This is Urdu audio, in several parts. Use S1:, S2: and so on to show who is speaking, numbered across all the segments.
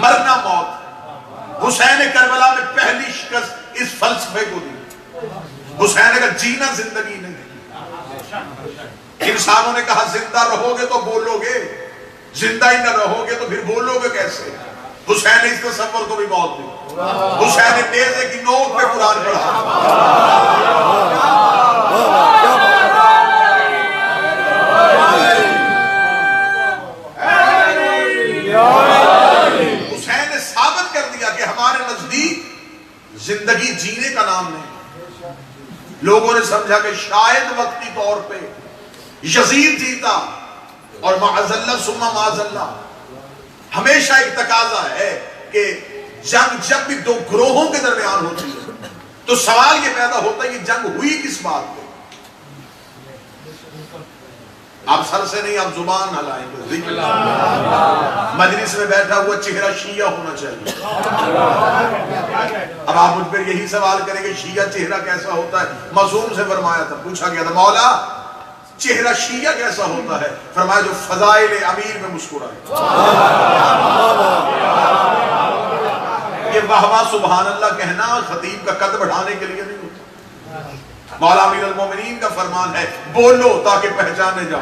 S1: مرنا موت. حسین کربلا میں پہلی شکست اس فلسفے کو دی. حسین نے کہا جینا زندگی نہیں. انسانوں نے کہا زندہ رہو گے تو بولو گے, زندہ ہی نہ رہو گے تو پھر بولو گے کیسے. حسین نے اس تصور کو بھی موت دی. حسین نے نیزے کی نوک پہ قرآن پڑھا. حسین نے ثابت کر دیا کہ ہمارے نزدیک زندگی جینے کا نام نہیں. لوگوں نے سمجھا کہ شاید وقتی طور پہ یزید جیتا, اور معاذ اللہ ثم معاذ اللہ. ہمیشہ ایک تقاضا ہے کہ جنگ جب بھی دو گروہوں کے درمیان ہوتی ہے تو سوال یہ پیدا ہوتا ہے کہ جنگ ہوئی کس بات پہ. آپ سر سے نہیں, آپ زبان ہلائیں گے. مجلس میں بیٹھا ہوا چہرہ شیعہ ہونا چاہیے. اب آپ مجھ پر یہی سوال کریں کہ شیعہ چہرہ کیسا ہوتا ہے. معصوم سے فرمایا تھا, پوچھا گیا تھا مولا چہرہ شیعہ کیسا ہوتا ہے؟ فرمایا جو فضائل امیر میں مسکرائے. یہ واہ واہ سبحان اللہ کہنا خطیب کا قد بڑھانے کے لیے نہیں ہوتا. مولا امیر المومنین کا فرمان ہے بولو تاکہ پہچانے جاؤ.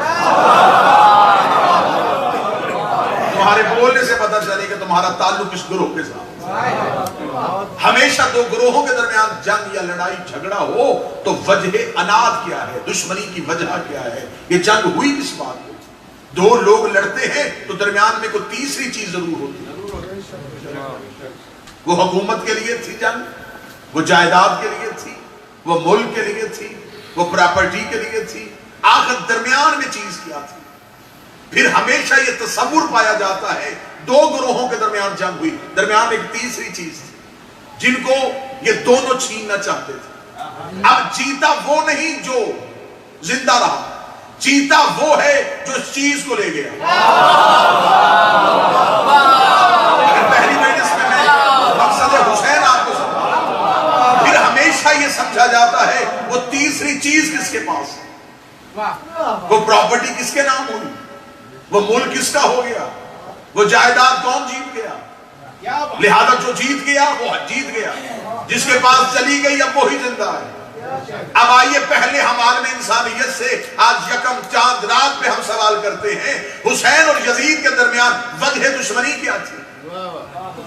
S1: تمہارے بولنے سے پتہ چلے کہ تمہارا تعلق اس گروہ کے ساتھ. ہمیشہ دو گروہوں کے درمیان جنگ یا لڑائی جھگڑا ہو تو وجہ اناد کیا ہے, دشمنی کی وجہ کیا ہے, یہ جنگ ہوئی کس بات پہ. دو لوگ لڑتے ہیں تو درمیان میں کوئی تیسری چیز ضرور ہوتی ہے. وہ حکومت کے لیے تھی جنگ, وہ جائیداد کے لیے تھی, وہ ملک کے لیے تھی, وہ پراپرٹی کے لیے تھی, آخر درمیان میں چیز کیا تھی. پھر ہمیشہ یہ تصور پایا جاتا ہے دو گروہوں کے درمیان جنگ ہوئی, درمیان ایک تیسری چیز تھی جن کو یہ دونوں چھیننا چاہتے تھے. اب جیتا وہ نہیں جو زندہ رہا, جیتا وہ ہے جو اس چیز کو لے گیا. اگر پہلی مجلس میں مقصد حسین آپ کو سمجھا, پھر ہمیشہ یہ سمجھا جاتا ہے وہ تیسری چیز کس کے پاس ہے, وہ پراپرٹی کس کے نام ہوئی, وہ ملک کس کا ہو گیا, وہ جائیداد کون جیت گیا. لہذا جو جیت گیا وہ جیت گیا, جس کے پاس چلی گئی اب وہی زندہ ہے. اب آئیے پہلے ہم عالم انسانیت سے آج یکم چاند رات پہ ہم سوال کرتے ہیں حسین اور یزید کے درمیان وجہ دشمنی کیا تھی.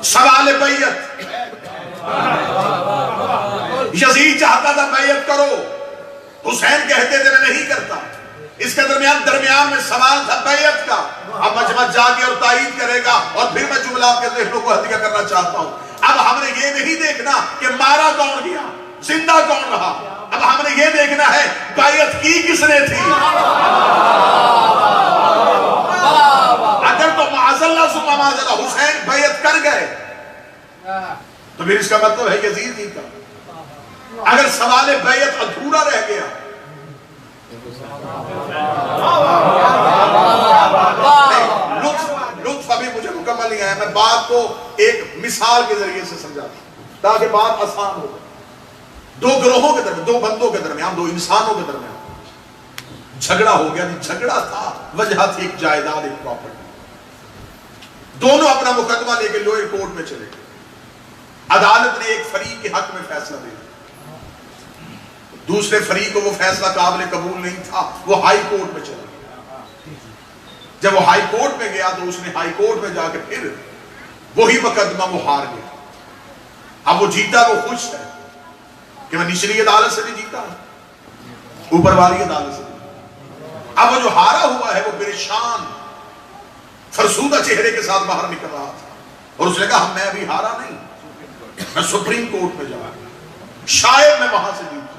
S1: سوال بیعت, یزید چاہتا تھا بیعت کرو, حسین کہتے تھے میں نہیں کرتا. اس کے درمیان میں سوال تھا بیعت کا. اب مجمع جاگے اور تائید کرے گا اور پھر میں جملہ آپ کے ذہنوں کو ہدیہ کرنا چاہتا ہوں. اب ہم نے یہ نہیں دیکھنا کہ مارا کون گیا, زندہ کون رہا, اب ہم نے یہ دیکھنا ہے بیعت کی کس نے تھی. اگر تو معاذ اللہ ثم معاذ اللہ حسین بیعت کر گئے تو پھر اس کا مطلب ہے یزید جیتا. اگر سوال بیعت ادھورا رہ گیا لطف ابھی مجھے مکمل نہیں آیا, میں بات کو ایک مثال کے ذریعے سے سمجھاتا تاکہ بات آسان ہو. دو گروہوں کے درمیان, دو بندوں کے درمیان, دو انسانوں کے درمیان جھگڑا ہو گیا. جھگڑا تھا, وجہ تھی ایک جائیداد, ایک پراپرٹی. دونوں اپنا مقدمہ لے کے لوئر کورٹ میں چلے گئے. عدالت نے ایک فریق کے حق میں فیصلہ دیا, دوسرے فریق کو وہ فیصلہ قابل قبول نہیں تھا, وہ ہائی کورٹ میں چلا گیا. جب وہ ہائی کورٹ میں گیا تو اس نے ہائی کورٹ میں جا کے پھر وہی مقدمہ وہ ہار گیا. اب وہ جیتا, وہ خوش ہے کہ میں نچلی عدالت سے بھی جیتا ہوں, اوپر والی عدالت سے بھی. اب وہ جو ہارا ہوا ہے وہ پریشان فرسودہ چہرے کے ساتھ باہر نکل رہا تھا, اور اس نے کہا میں ابھی ہارا نہیں, میں سپریم کورٹ میں جاؤں, شاید میں وہاں سے جیتا.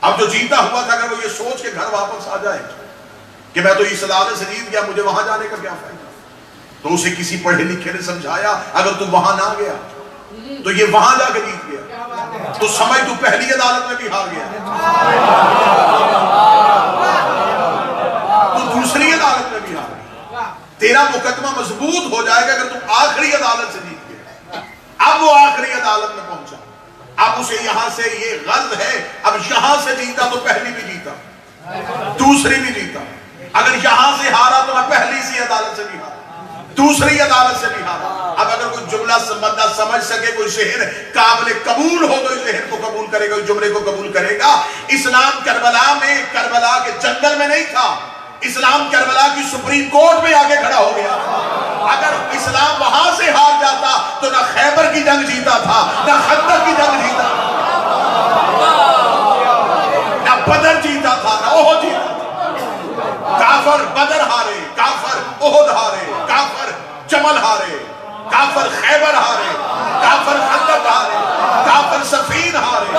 S1: اب جو جیتا ہوا تھا اگر وہ یہ سوچ کے گھر واپس آ جائے کہ میں تو اس عدالت سے جیت گیا, مجھے وہاں جانے کا کیا فائدہ, تو اسے کسی پڑھے لکھے نے سمجھایا اگر تو وہاں نہ گیا تو یہ وہاں جا کے جیت گیا, تو سمجھ تو پہلی عدالت میں بھی ہار گیا, تو دوسری عدالت میں بھی ہار گیا. تیرا مقدمہ مضبوط ہو جائے گا اگر تم آخری عدالت سے جیت گیا. اب وہ آخری عدالت میں پہنچا, اب اسے یہاں سے یہ غرض ہے, اب یہاں سے جیتا تو پہلی بھی جیتا, دوسری بھی جیتا. اگر یہاں سے ہارا تو میں پہلی سی عدالت سے بھی ہارا, دوسری عدالت سے بھی ہارا. اب اگر کوئی بندہ سمجھ سکے کوئی ذہن قابل قبول ہو تو اس ذہن کو قبول کرے گا، اس جملے کو قبول کرے گا۔ اسلام کربلا میں، کربلا کے جنگل میں نہیں تھا، اسلام کربلا کی سپریم کورٹ میں آگے کھڑا ہو گیا۔ اگر اسلام وہاں سے ہار جاتا تو نہ خیبر کی جنگ جیتا تھا، نہ خندق کی جنگ جیتا تھا، نہ بدر جیتا تھا، نہ احد جیتا تھا۔ کافر بدر ہارے، کافر احد ہارے، کافر جمل ہارے، کافر خیبر ہارے، کافر خندق ہارے، کافر صفین ہارے۔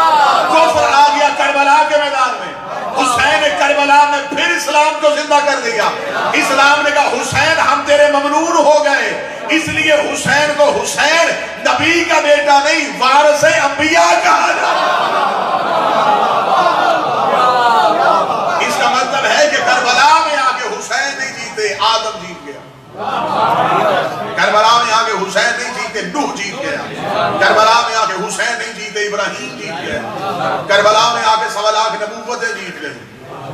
S1: کفر آ گیا کربلا کے میدان میں، حسین کربلا نے پھر اسلام کو زندہ کر دیا۔ اسلام نے کہا حسین ہم تیرے ممنون ہو گئے، اس لیے حسین کو حسین نبی کا بیٹا نہیں وارث انبیاء کہا جاتا۔ اس کا مطلب ہے کہ کربلا میں آگے حسین نہیں جیتے، آدم جیت گیا۔ کربلا میں آگے حسین نہیں جیتے، نوح جیت گیا۔ کربلا میں آگے حسین نہیں جیتے، ابراہیم جیت گیا۔ کربلا میں آگے 1.25 لاکھ نبوتیں جیت گئی۔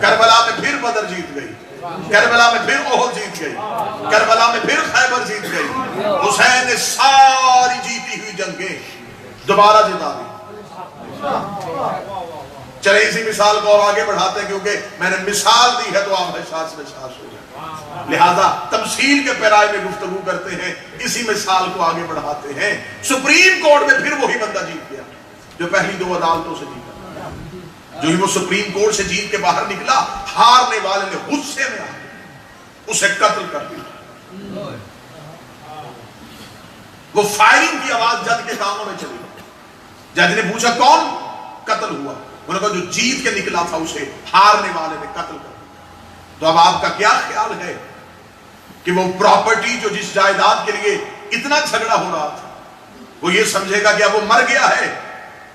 S1: کربلا میں پھر بدر جیت گئی، کربلا میں پھر احد جیت گئی، کربلا میں پھر خیبر جیت گئی۔ حسین نے ساری جیتی ہوئی جنگیں دوبارہ جتا دی۔ چلے اسی مثال کو اور آگے بڑھاتے ہیں، کیونکہ میں نے مثال دی ہے تو آپ احساس میں احساس ہو جائے، لہذا تمثیل کے پیرائے میں گفتگو کرتے ہیں، اسی مثال کو آگے بڑھاتے ہیں۔ سپریم کورٹ میں پھر وہی بندہ جیت گیا جو پہلی 2 عدالتوں سے جیتا۔ جو ہی وہ سپریم کورٹ سے جیت کے باہر نکلا، ہارنے والے نے غصے میں آ کے اسے قتل کر دیا۔ وہ فائرنگ کی آواز جج کے کانوں میں چلی، جج نے پوچھا کون قتل ہوا؟ انہوں نے کہا جو جیت کے نکلا تھا اسے ہارنے والے نے قتل کر دیا۔ تو اب آپ کا کیا خیال ہے کہ وہ پراپرٹی جو جس جائیداد کے لیے اتنا جھگڑا ہو رہا تھا، وہ یہ سمجھے گا کہ اب وہ مر گیا ہے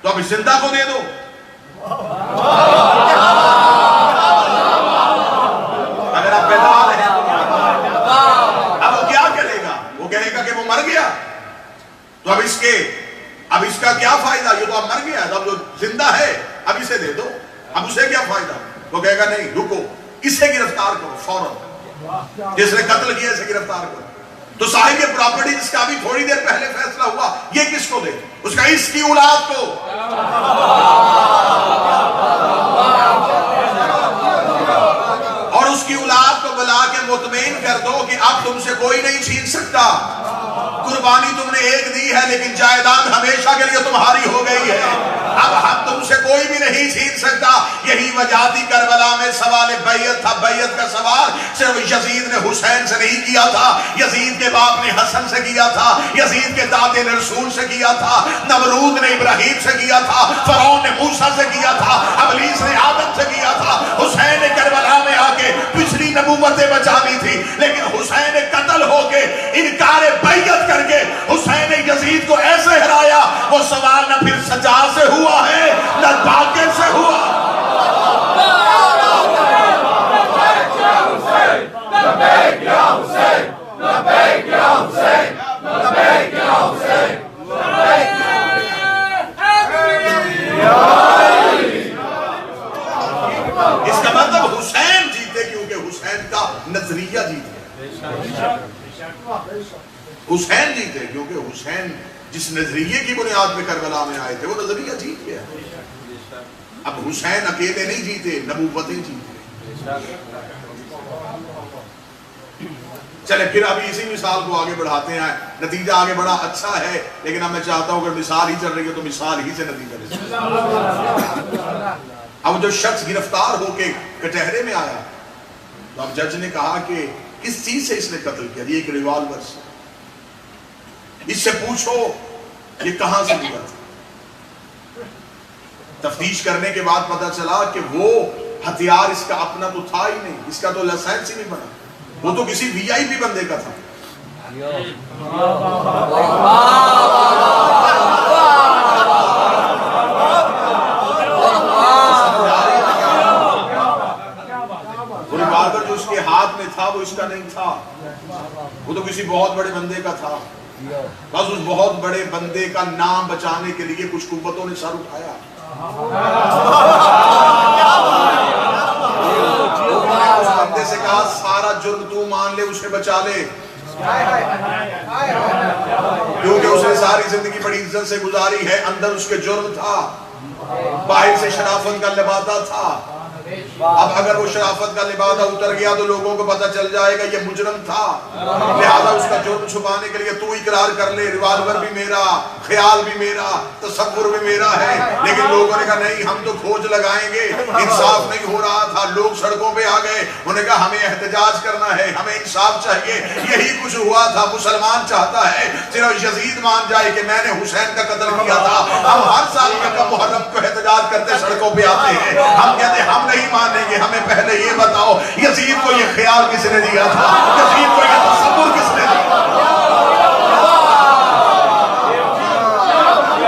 S1: تو اب زندہ کو دے دو؟ اگر آپ بیدار ہیں اب وہ کیا کرے گا؟ وہ کہے گا کہ وہ مر گیا تو اب اس کا کیا فائدہ؟ یہ تو اب مر گیا، اب جو زندہ ہے اب اسے دے دو، اب اسے کیا فائدہ؟ وہ کہے گا نہیں رکو، اسے گرفتار کرو فوراً، جس نے قتل کیا اسے گرفتار کرو۔ تو صاحب یہ پراپرٹی جس کا ابھی تھوڑی دیر پہلے فیصلہ ہوا، یہ کس کو دے؟ اس کا اس کی اولاد کو۔ اور اس کی اولاد کو بلا کے مطمئن کر دو کہ اب تم سے کوئی نہیں چھین سکتا، قربانی تم نے ایک دی ہے لیکن جائیداد ہمیشہ کے لیے تمہاری ہو گئی ہے، اب ہم تم سے کوئی بھی نہیں چھین سکتا۔ یہی وجہ تھی کربلا میں سوال بیعت تھا۔ بیعت کا سوال صرف یزید نے حسین سے نہیں کیا تھا، یزید کے باپ نے حسن سے کیا تھا، یزید کے دادے نے رسول سے کیا تھا، نمرود نے ابراہیم سے کیا تھا، فرعون نے موسیٰ سے کیا تھا، ابلیس نے آدم سے کیا تھا۔ حسین نے کربلا میں آ کے پچھلی نبوتیں بچا دی تھی، لیکن حسین نے قتل ہو کے انکار بیعت کر کے حسین نے یزید کو ایسے ہرایا، وہ سوال نہ پھر سجاد سے ہوا ہے نہ باقر سے ہوا۔ اس کا مطلب حسین جیتے کیونکہ حسین کا نظریہ جیتے، حسین جیتے کیونکہ حسین جس نظریے کی بنیاد پہ کربلا میں آئے تھے وہ نظریہ جیت گیا۔ اب حسین اکیلے نہیں جیتے، نبوتیں جیتے۔ چلے پھر ابھی اسی مثال کو آگے بڑھاتے ہیں، نتیجہ آگے بڑا اچھا ہے، لیکن اب میں چاہتا ہوں اگر مثال ہی چل رہی ہے تو مثال ہی سے نتیجہ لے سکتے۔ اب جو شخص گرفتار ہو کے کٹہرے میں آیا تو اب جج نے کہا کہ کس چیز سے اس نے قتل کیا؟ یہ ایک ریوالور سے۔ اس سے پوچھو یہ کہاں سے لیا تھا؟ تفتیش کرنے کے بعد پتا چلا کہ وہ ہتھیار اس کا اپنا تو تھا ہی نہیں، اس کا تو لائسنس ہی نہیں بنا، وہ تو کسی وی آئی پی بندے کا تھا۔ ریوالور جو اس کے ہاتھ میں تھا وہ اس کا نہیں تھا، وہ تو کسی بہت بڑے بندے کا تھا۔ بس اس بہت بڑے بندے کا نام بچانے کے لیے کچھ قوتوں نے سر اٹھایا۔ اس بندے سے کہا سارا جرم تو مان لے، اسے بچا لے۔ کیونکہ اس نے ساری زندگی بڑی عزت سے گزاری ہے، اندر اس کے جرم تھا، باہر سے شرافت کا لبادہ تھا۔ اب اگر وہ شرافت کا لبادہ اتر گیا تو لوگوں کو پتہ چل جائے گا یہ مجرم تھا، لہذا اس کا جرم چھپانے کے لیے تو اقرار کر لے، ریوالور بھی میرا، خیال بھی میرا، تصور بھی میرا ہے۔ لیکن لوگوں نے کہا نہیں، ہم تو کھوج لگائیں گے، انصاف نہیں ہو رہا تھا، لوگ سڑکوں پہ آ گئے، انہوں نے کہا ہمیں احتجاج کرنا ہے، ہمیں انصاف چاہیے۔ یہی کچھ ہوا تھا۔ مسلمان چاہتا ہے صرف یزید مان جائے کہ میں نے حسین کا قتل کیا تھا۔ ہم ہر سال یکم محرم کو احتجاج کرتے سڑکوں پہ آتے ہیں، ہم کہتے ہیں ہم نہیں مانیں گے، ہمیں پہلے یہ بتاؤ یزید کو یہ خیال کس نے دیا تھا، یزید کو یہ تصور کس نے دیا؟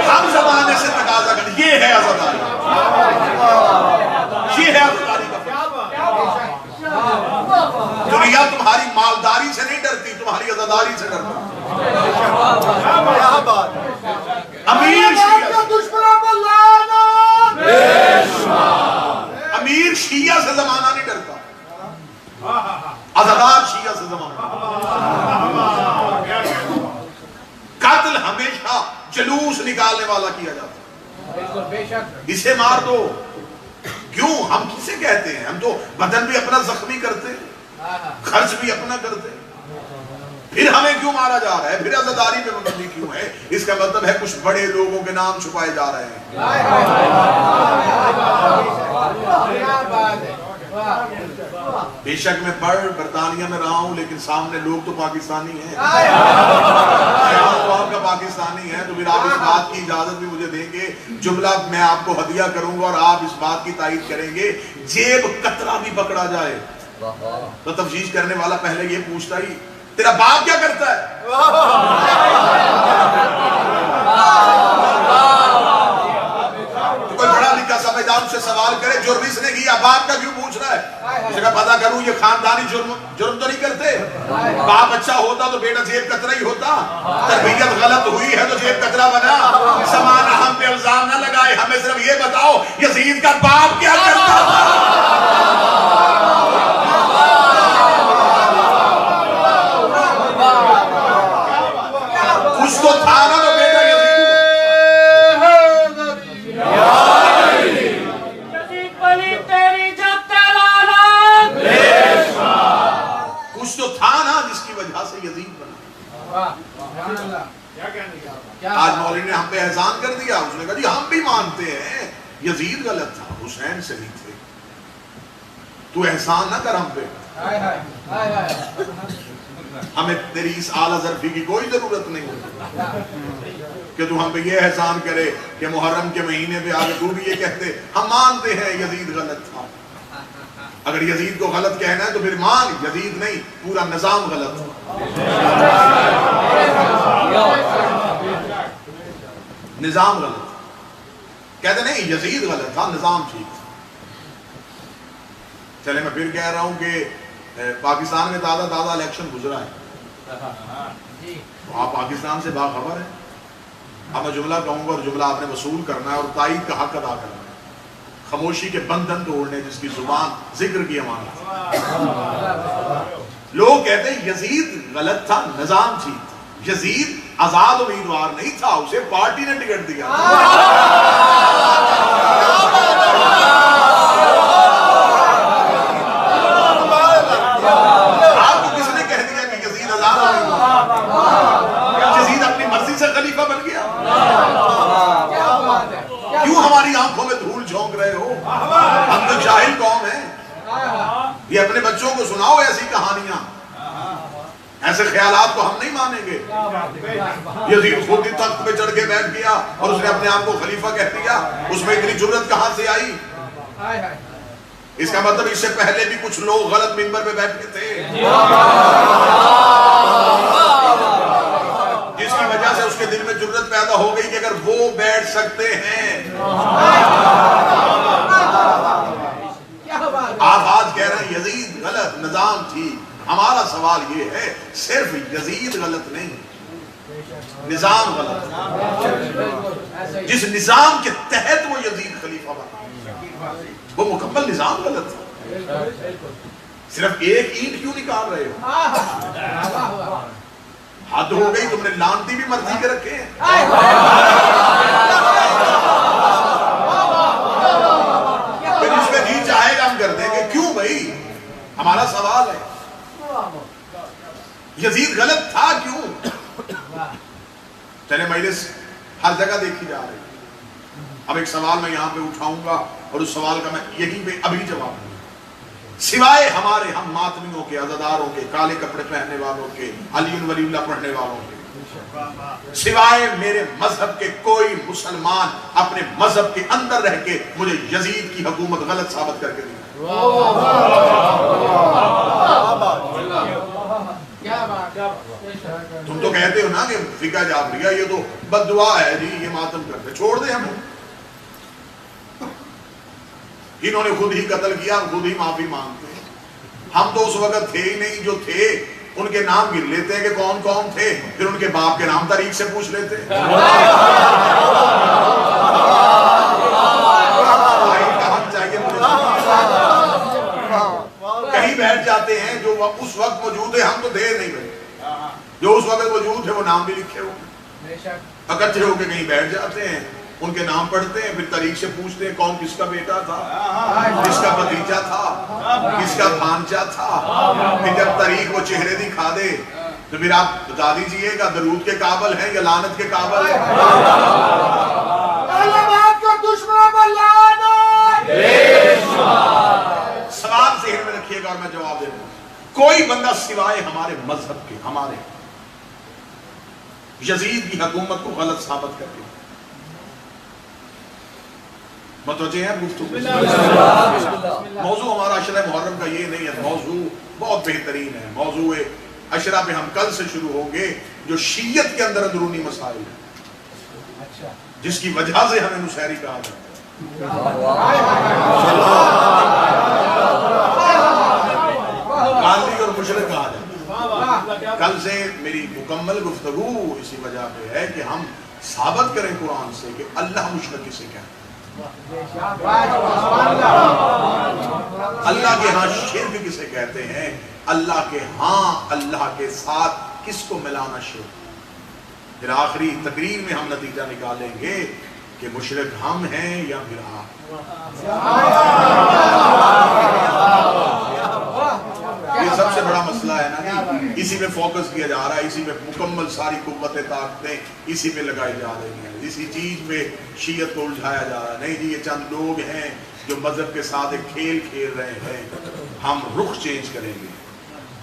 S1: ہم زمانے سے تقاضا کریں، یہ ہے عزاداری، یہ ہے عزاداری کا۔ دنیا تمہاری مالداری سے نہیں ڈرتی، تمہاری عزاداری سے ڈرتی۔ امیر امیر شیعہ سے زمانہ نہیں ڈرتا، عزادار شیعہ سے زمانہ۔ قتل ہمیشہ جلوس نکالنے والا کیا جاتا ہے، اسے مار دو۔ کیوں؟ ہم کسے کہتے ہیں؟ ہم تو بدن بھی اپنا زخمی کرتے ہیں، خرچ بھی اپنا کرتے ہیں، پھر ہمیں کیوں مارا جا رہا ہے؟ پھر عزاداری میں مبنی کیوں ہے؟ اس کا مطلب ہے کچھ بڑے لوگوں کے نام چھپائے جا رہے ہیں۔ بے شک میں برطانیہ میں رہا ہوں، لیکن سامنے لوگ تو پاکستانی ہیں، آپ کا پاکستانی ہے، تو پھر آپ اس بات کی اجازت بھی مجھے دیں گے، جملہ میں آپ کو ہدیہ کروں گا اور آپ اس بات کی تائید کریں گے، جیب قطرہ بھی پکڑا جائے تو تفتیش کرنے والا پہلے یہ پوچھتا ہی تیرا باپ کیا کرتا ہے؟ تو کوئی بڑا لکھا سمجھدار سے سوال کرے جرم اس نے کیا، باپ کا کیوں پوچھ رہا ہے؟ اس کا پتہ کروں یہ خاندانی جرم تو نہیں کرتے؟ باپ اچھا ہوتا تو بیٹا جیب کترا ہی ہوتا، تربیت غلط ہوئی ہے تو جیب کترا بنا۔ سمانہ ہم پہ الزام نہ لگائے، ہمیں صرف یہ بتاؤ یزید کا باپ کیا کرتا تھا؟ کچھ تو تھا نا تو بیٹا
S2: یزید بلی تیری جب تیرانت،
S1: کچھ تو تھا نا جس کی وجہ سے یزید بنا۔ آج مولوی نے ہم پہ احسان کر دیا، اس نے کہا جی ہم بھی مانتے ہیں یزید غلط تھا، حسین صحیح تھے، تو احسان نہ کر ہم پہ، ہمیں تیری اس اعلیٰ ظرفی کی کوئی ضرورت نہیں کہ تو ہم پہ یہ احسان کرے کہ محرم کے مہینے پہ آگے تو بھی یہ کہتے ہم مانتے ہیں یزید غلط تھا۔ اگر یزید کو غلط کہنا ہے تو پھر مان یزید نہیں، پورا نظام غلط تھا، نظام غلط تھا۔ کہتے نہیں یزید غلط تھا، نظام ٹھیک تھا۔ چلے میں پھر کہہ رہا ہوں کہ پاکستان میں تازہ الیکشن گزرا ہے، تو آپ پاکستان سے باخبر ہیں۔ اب میں جملہ کہوں گا اور جملہ آپ نے وصول کرنا ہے اور تائید کا حق ادا کرنا ہے، خاموشی کے بندھن توڑنے جس کی زبان ذکر کی امانت۔ لوگ کہتے ہیں یزید غلط تھا، نظام ٹھیک تھا۔ یزید آزاد امیدوار نہیں تھا، اسے پارٹی نے ٹکٹ دیا۔ یزید اپنی مرضی سے خلیفہ بن گیا۔ کیوں ہماری آنکھوں میں دھول جھونک رہے ہو؟ ہم تو جاہل قوم ہیں۔ یہ اپنے بچوں کو سناؤ ایسی کہانیاں، ایسے خیالات کو ہم نہیں مانیں گے۔ یزید خود ہی تخت پہ چڑھ کے بیٹھ گیا اور اس نے اپنے آپ کو خلیفہ کہہ دیا، اس میں اتنی جرت کہاں سے آئی؟ اس کا مطلب اس سے پہلے بھی کچھ لوگ غلط منبر پہ بیٹھے تھے، جس کی وجہ سے اس کے دل میں جرت پیدا ہو گئی کہ اگر وہ بیٹھ سکتے ہیں۔ آپ آج کہہ رہے ہیں یزید غلط، نظام ٹھیک۔ ہمارا سوال یہ ہے صرف یزید غلط نہیں، نظام غلط، جس نظام کے تحت وہ یزید خلیفہ بنا وہ مکمل نظام غلط تھا۔ صرف ایک اینٹ کیوں نکال رہے ہو؟ حد ہو گئی، تم نے لانتی بھی مرضی کے رکھے ہیں۔ پھر اس میں جی چاہے گا ہم کر دیں گے، کیوں بھائی؟ ہمارا سوال ہے یزید غلط تھا کیوں؟ چلے مجلس ہر جگہ دیکھی جا رہی ہے، اب ایک سوال میں یہاں پہ اٹھاؤں گا اور اس سوال کا میں یہیں پہ ابھی جواب دوں گا۔ سوائے ہمارے ہم ماتمیوں کے، عزاداروں کے، کالے کپڑے پہننے والوں کے، علی ولی اللہ پڑھنے والوں کے، سوائے میرے مذہب کے کوئی مسلمان اپنے مذہب کے اندر رہ کے مجھے یزید کی حکومت غلط ثابت کر کے دیا۔ تم تو کہتے ہو نا کہ فقہ جعفریہ یہ تو بد دعا ہے جی، یہ ماتم کرتے، چھوڑ دیں ہمیں، انہوں نے خود ہی قتل کیا، ہم خود ہی معافی مانگتے ہیں۔ ہم تو اس وقت تھے ہی نہیں، جو تھے ان کے نام گر لیتے ہیں کہ کون کون تھے، پھر ان کے باپ کے نام تاریخ سے پوچھ لیتے ہیں۔ کہیں بیٹھ جاتے ہیں جو اس وقت موجود ہے، ہم تو دے نہیں گئے، جو اس وقت موجود ہے وہ نام بھی لکھے ہوئے، اکٹھے ہو کے کہیں بیٹھ جاتے ہیں، ان کے نام پڑھتے ہیں، پھر تاریخ سے پوچھتے ہیں کون کس کا بیٹا تھا، کس کا بھتیجا تھا، کس کا بھانجا تھا۔ پھر جب تاریخ وہ چہرے دکھا دے تو پھر آپ بتا دیجئے گا درود کے قابل ہیں یا لعنت کے قابل ہیں؟ سوال ذہن میں رکھیے گا اور میں جواب دے دوں۔ کوئی بندہ سوائے ہمارے مذہب کے، ہمارے یزید کی حکومت کو غلط ثابت کر کے، متوجہ ہیں گفتگو؟ موضوع ہمارا عشرہ محرم کا یہ نہیں ہے، موضوع بہت بہترین ہے، موضوع عشرہ پہ ہم کل سے شروع ہوں گے، جو شیعت کے اندر اندرونی مسائل ہیں، جس کی وجہ سے ہمیں نصیری کہا جاتا ہے۔ غازی اور مشرک کہا جاتا ہے۔ کل سے میری مکمل گفتگو اسی وجہ پہ ہے کہ ہم ثابت کریں قرآن سے کہ اللہ مشرک کسے کہتا ہے، اللہ کے ہاں شرک کسے کہتے ہیں، اللہ کے ہاں اللہ کے ساتھ کس کو ملانا شرک۔ پھر آخری تقریر میں ہم نتیجہ نکالیں گے کہ مشرک ہم ہیں یا پھر آپ۔ یہ سب سے بڑا مسئلہ ہے نا، اسی پہ فوکس کیا جا رہا ہے، اسی پہ مکمل ساری قوتیں طاقتیں اسی پہ لگائی جا رہی ہیں، اسی چیز پہ شیعت کو الجھایا جا رہا ہے۔ نہیں جی، یہ چند لوگ ہیں جو مذہب کے ساتھ ایک کھیل کھیل رہے ہیں، ہم رخ چینج کریں گے،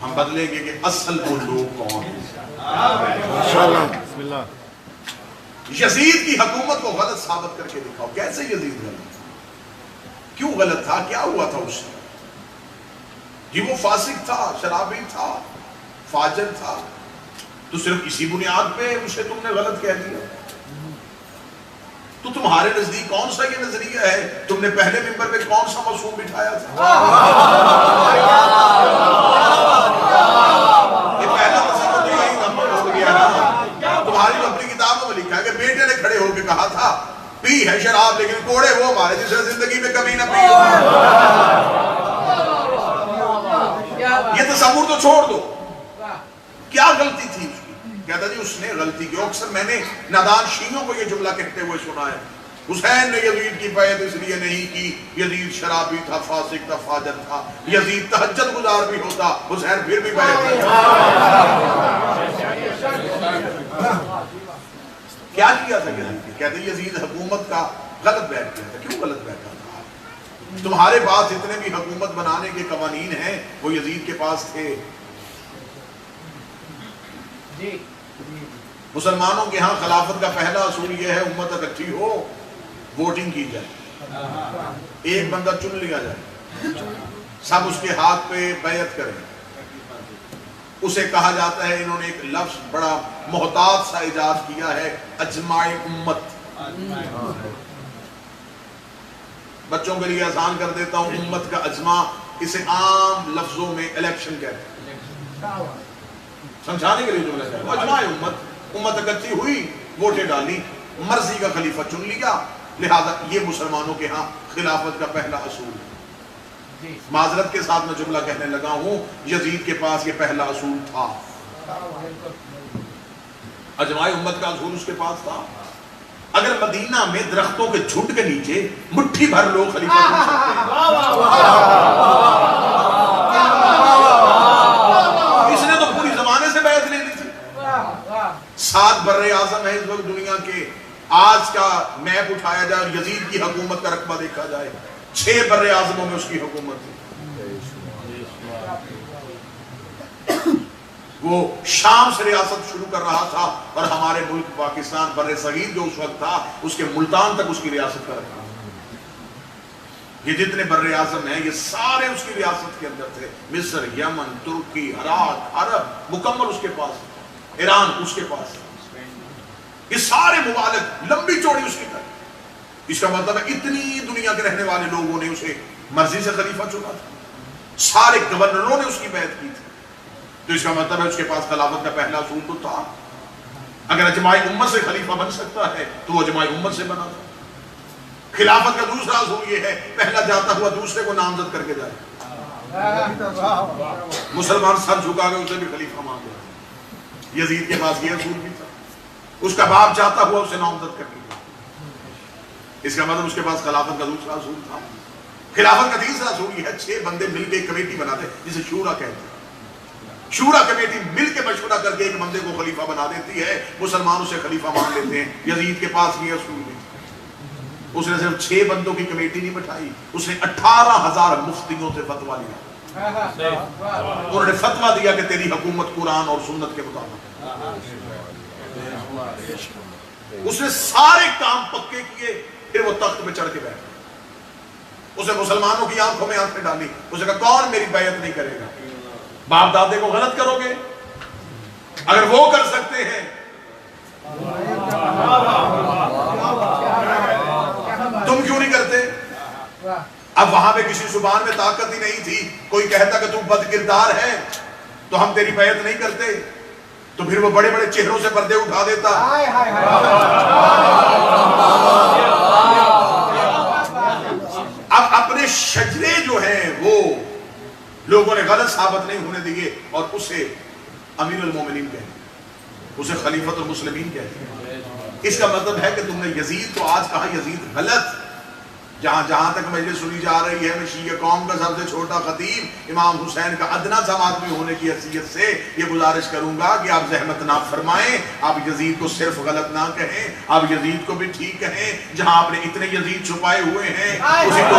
S1: ہم بدلیں گے کہ اصل وہ لوگ کون ہیں۔ یزید کی حکومت کو غلط ثابت کر کے دکھاؤ، کیسے یزید غلط تھا، کیوں غلط تھا، کیا ہوا تھا اس سے؟ جی وہ فاسق تھا، شرابی تھا، فاجر تھا، تو صرف اسی بنیاد پہ اسے تم نے غلط کہہ دیا؟ تو تمہارے نزدیک کون سا یہ نظریہ ہے؟ تم نے پہلے ممبر پہ کون سا معصوم بٹھایا تھا؟ یہ پہلا تصور تو یہی ہو گیا نا، تمہاری اپنی کتابوں میں لکھا ہے کہ بیٹے نے کھڑے ہو کے کہا تھا پی ہے شراب لیکن کوڑے وہ مارے جس نے زندگی میں کبھی نہ پی۔ یہ تصور تو چھوڑ دو، کیا غلطی تھی اس کی؟ کہتا جی اس نے غلطی کی۔ اکثر میں نے نادان شیعوں کو یہ جملہ کہتے ہوئے سنا ہے، حسین نے یزید کی بیعت اس لیے نہیں کی، یزید شرابی تھا، فاسق تھا، فاجر تھا، یزید تہجد گزار بھی ہوتا، حسین پھر بھی بیعت نہیں کرتا۔ کیا کیا تھا یزید کی؟ کہتے یزید حکومت کا غلط بیعت کیا تھا۔ کیوں غلط بیعت کرتا؟ تمہارے پاس جتنے بھی حکومت بنانے کے قوانین ہیں وہ یزید کے پاس تھے۔ مسلمانوں کے ہاں خلافت کا پہلا اصول یہ ہے امت اکٹھی ہو، ووٹنگ کی جائے، ایک بندہ چن لیا جائے، سب اس کے ہاتھ پہ بیعت کریں۔ اسے کہا جاتا ہے، انہوں نے ایک لفظ بڑا محتاط سا ایجاد کیا ہے، اجماع امت۔ بچوں کے لیے آسان کر دیتا ہوں، امت کا اجماع، اسے عام لفظوں میں الیکشن کہتے ہیں، سمجھانے کے لیے جو کہتے ہیں اجماع امت، امت اکٹھی ہوئی، ووٹیں ڈالی، مرضی کا خلیفہ چن لیا، لہذا یہ مسلمانوں کے ہاں خلافت کا پہلا اصول ہے۔ معذرت کے ساتھ میں جملہ کہنے لگا ہوں، یزید کے پاس یہ پہلا اصول تھا۔ اجماع امت کا حضور اس کے پاس تھا. اگر مدینہ میں درختوں کے جھنڈ کے نیچے مٹھی بھر لوگ خلیفہ بن سکتے ہیں، اس نے تو پوری زمانے سے بیعت لے لی تھی. 7 بر اعظم ہے اس وقت دنیا کے. آج کا میپ اٹھایا جائے اور یزید کی حکومت کا رقبہ دیکھا جائے، 6 بر اعظموں میں اس کی حکومت تھی. وہ شام سے ریاست شروع کر رہا تھا اور ہمارے ملک پاکستان بر صغیر جو اس وقت تھا اس کے ملتان تک اس کی ریاست کا رکھا. یہ جتنے بر اعظم ہیں یہ سارے اس کی ریاست کے اندر تھے. مصر، یمن، ترکی، عراق، عرب مکمل اس کے پاس، ایران اس کے پاس. یہ سارے ممالک لمبی چوڑی اس کی تھا. اس کا مطلب ہے اتنی دنیا کے رہنے والے لوگوں نے اسے مرضی سے خلیفہ چنا تھا. سارے گورنروں نے اس کی بیعت کی تھی. تو اس کا مطلب ہے اس کے پاس خلافت کا پہلا اصول تو تھا. اگر اجماع امت سے خلیفہ بن سکتا ہے تو وہ اجماع امت سے بنا تھا. خلافت کا دوسرا اصول یہ ہے پہلا جاتا ہوا دوسرے کو نامزد کر کے جائے. مسلمان سر جھکا کے اسے بھی خلیفہ مان لیا. یزید کے پاس یہ اصول بھی تھا. اس کا باپ جاتا ہوا اسے نامزد کر کے جائے. اس کا مطلب اس کے پاس خلافت کا دوسرا اصول تھا. خلافت کا تیسرا اصول یہ ہے 6 بندے مل کے ایک کمیٹی بناتے جسے شورا کہتے ہیں. شورا کمیٹی مل کے مشورہ کر کے ایک بندے کو خلیفہ بنا دیتی ہے. مسلمان اسے خلیفہ مان لیتے ہیں. یزید کے پاس یہ اصول نہیں. اس نے صرف 6 بندوں کی کمیٹی نہیں بٹھائی، اس نے 18,000 مفتیوں سے فتویٰ لیا. انہوں نے فتویٰ دیا کہ تیری حکومت قرآن اور سنت کے مطابق. اس نے سارے کام پکے کیے، پھر وہ تخت پہ چڑھ کے بیٹھا. اس نے مسلمانوں کی آنکھوں میں آنکھیں ڈالی. اس نے کہا کون میری بیعت نہیں کرے گا؟ باپ دادے کو غلط کرو گے؟ اگر وہ کر سکتے ہیں تم کیوں نہیں کرتے؟ اب وہاں پہ کسی زبان میں طاقت ہی نہیں تھی. کوئی کہتا کہ تو بد کردار ہے تو ہم تیری بیعت نہیں کرتے، تو پھر وہ بڑے بڑے چہروں سے پردے اٹھا دیتا. اب اپنے شجرے جو ہیں وہ لوگوں نے غلط ثابت نہیں ہونے دیے اور اسے امیر المومنین کہتے ہیں، اسے خلیفۃ المسلمین کہتے ہیں. اس کا مطلب ہے کہ تم نے یزید کو آج کہا یزید غلط. جہاں تک مجلس سنی جا رہی ہے، میں شیعہ قوم کا سب سے چھوٹا خطیب امام حسین کا ادنا سا آدمی ہونے کی حیثیت سے یہ گزارش کروں گا کہ آپ زحمت نہ فرمائیں، آپ یزید کو صرف غلط نہ کہیں، آپ یزید کو بھی ٹھیک کہیں. جہاں آپ نے اتنے یزید چھپائے ہوئے ہیں اسی کو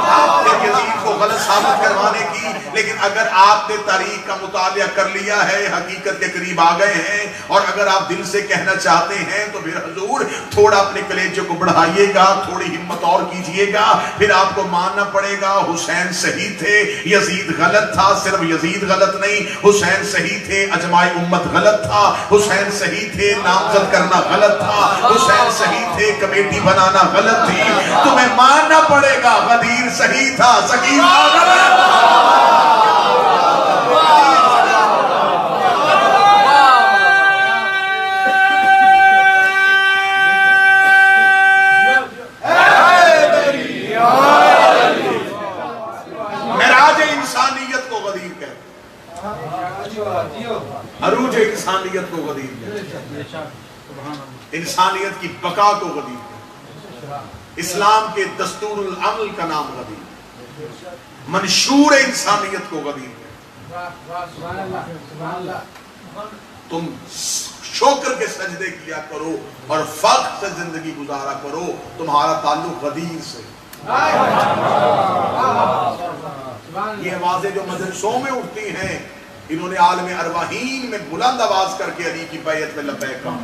S1: آپ نے یزید کو غلط ثابت کروانے کی. لیکن اگر آپ نے تاریخ کا مطالعہ کر لیا ہے، حقیقت کے قریب آ گئے ہیں، اور اگر آپ دل سے کہنا چاہتے ہیں تو پھر حضور تھوڑا اپنے کلیجے کو بڑھائیے گا، تھوڑی ہمت اور کیجئے گا. پھر آپ کو ماننا پڑے گا حسین صحیح تھے، یزید غلط تھا. صرف یزید غلط نہیں، حسین صحیح تھے، اجماع امت غلط تھا. حسین صحیح تھے، نامزد کرنا غلط تھا. حسین صحیح تھے، کمیٹی بنانا غلط تھی. تمہیں ماننا پڑے گا غدیر صحیح تھا، سکینہ غلط. عروج انسانیت کو غدیر کہتے ہیں، انسانیت کی بقا کو غدیر کہتے ہیں. اسلام کے دستور العمل کا نام غدیر، منشور انسانیت کو غدیر کہتے ہیں. تم شکر کے سجدے کیا کرو اور فخر سے زندگی گزارا کرو، تمہارا تعلق غدیر سے. یہ آوازیں جو مجلسوں میں اٹھتی ہیں، انہوں نے عالم ارواحین میں بلند آواز کر کے علی کی بیعت میں لبیک کہا.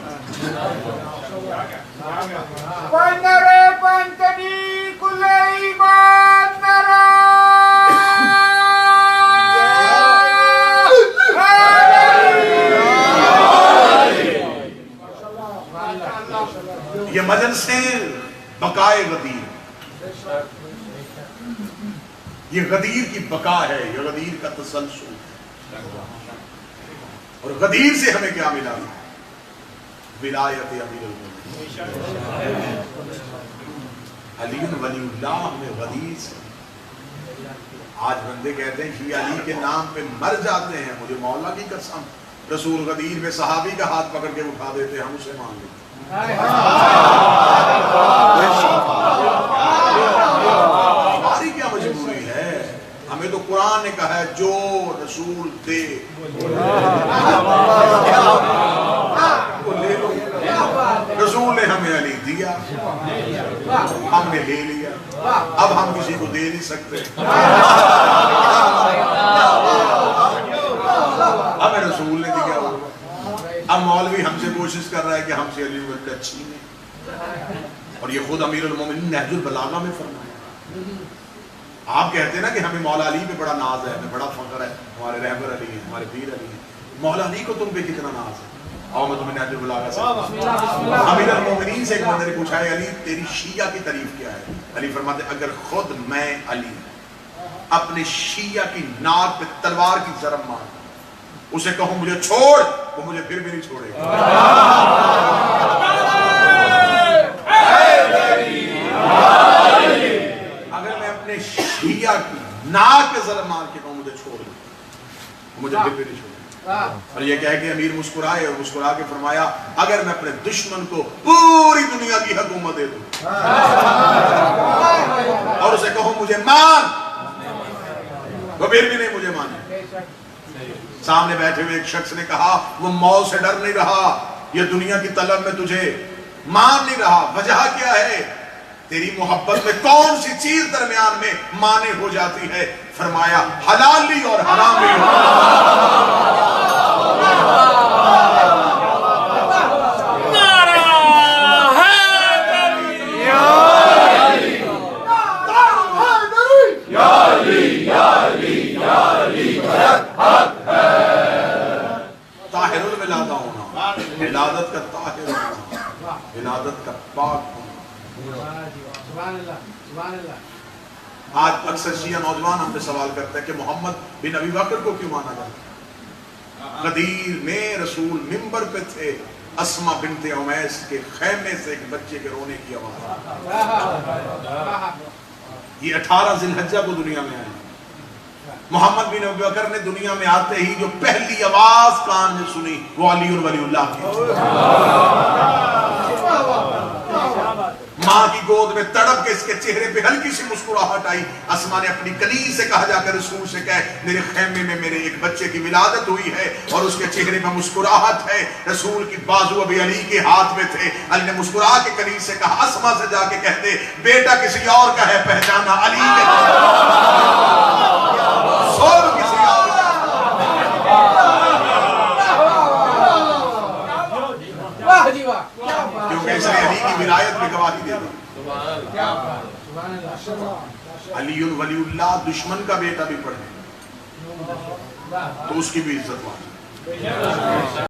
S1: یہ مجلسیں بقائے غدیر، یہ غدیر کی بقا ہے، یہ غدیر کا تسلسل. اور غدیر سے ہمیں کیا ملا؟ ولایت امیر المومنین علی ولی اللہ. ہمیں غدیر سے آج بندے کہتے ہیں کہ علی کے نام پہ مر جاتے ہیں، مجھے مولا کی قسم، رسول غدیر میں صحابی کا ہاتھ پکڑ کے اٹھا دیتے، ہم اسے مان لیتے۔ ہماری کیا مجبوری ہے؟ ہمیں تو قرآن نے کہا ہے جو رسول دے وہ لے لو۔ رسول نے ہمیں علی دیا، ہم نے لے لیا، اب ہم کسی کو دے نہیں سکتے۔ ہمیں رسول نے دیا، اب مولوی ہم سے کوشش کر رہا ہے کہ ہم سے علی کا چھینے، اور یہ خود امیر المومنین نہج البلاغہ میں فرمایا۔ آپ کہتے ہیں نا کہ ہمیں مولا علی پہ بڑا ناز ہے، ہمیں بڑا فخر ہے، ہمارے رہبر علی ہیں، ہمارے پیر علی ہیں، مولا علی کو تم پہ کتنا ناز ہے؟ آؤ میں تمہیں نہج البلاغہ سے امیر المومنین سے ایک بندے نے پوچھا ہے علی تیری شیعہ کی تعریف کیا ہے؟ علی فرماتے اگر خود میں علی اپنے شیعہ کی ناک پہ تلوار کی ضرب مار اسے کہوں مجھے چھوڑ، وہ مجھے پھر بھی نہیں چھوڑے گا۔ اگر میں اپنے شیعہ کی ناک پہ ضرب مار کے کہوں مجھے چھوڑ دو، وہ مجھے پھر بھی نہیں چھوڑے گا۔ اور یہ کہہ کہ امیر مسکرائے اور مسکرا کے فرمایا اگر میں اپنے دشمن کو پوری دنیا کی حکومت دے دوں اور اسے کہوں مجھے مان، وہ پھر بھی نہیں مجھے مانے۔ سامنے بیٹھے ہوئے ایک شخص نے کہا وہ موت سے ڈر نہیں رہا، یہ دنیا کی طلب میں تجھے مان نہیں رہا، وجہ کیا ہے؟ تیری محبت میں کون سی چیز درمیان میں مانے ہو جاتی ہے؟ فرمایا حلالی اور حرامی۔ طاہر الولادہ ہونا، ولادت کا طاہر ہونا، ولادت کا پاک ہونا۔ آج اکثر شیعہ نوجوان ہم سے سوال کرتے ہیں کہ محمد بن ابی بکر کو کیوں مانا جاتا؟ غدیر میں رسول منبر پہ تھے، اسما بنت عمیس کے خیمے سے ایک بچے کے رونے کی آواز، یہ 18 ذی الحجہ کو دنیا میں آئے۔ محمد بن ابی بکر نے دنیا میں آتے ہی جو پہلی آواز کان نے سنی وہ علی ولی اللہ کی، ماں کی گود میں تڑپ کے اس کے چہرے پہ ہلکی سی مسکراہٹ آئی۔ اسما نے اپنی کنیز سے کہا جا کر رسول سے کہے میرے خیمے میں میرے ایک بچے کی ولادت ہوئی ہے اور اس کے چہرے پہ مسکراہٹ ہے۔ رسول کی بازو ابھی علی کے ہاتھ میں تھے، علی نے مسکرا کے کنیز سے کہا اسما سے جا کے کہتے بیٹا کسی اور کا ہے پہچانا علی کے سب کسی اور کا۔ کیونکہ اس نے علی کی ولایت میں گواہی دے دی۔ علی ولی اللہ دشمن کا بیٹا بھی پڑھے تو اس کی بھی عزت واجب۔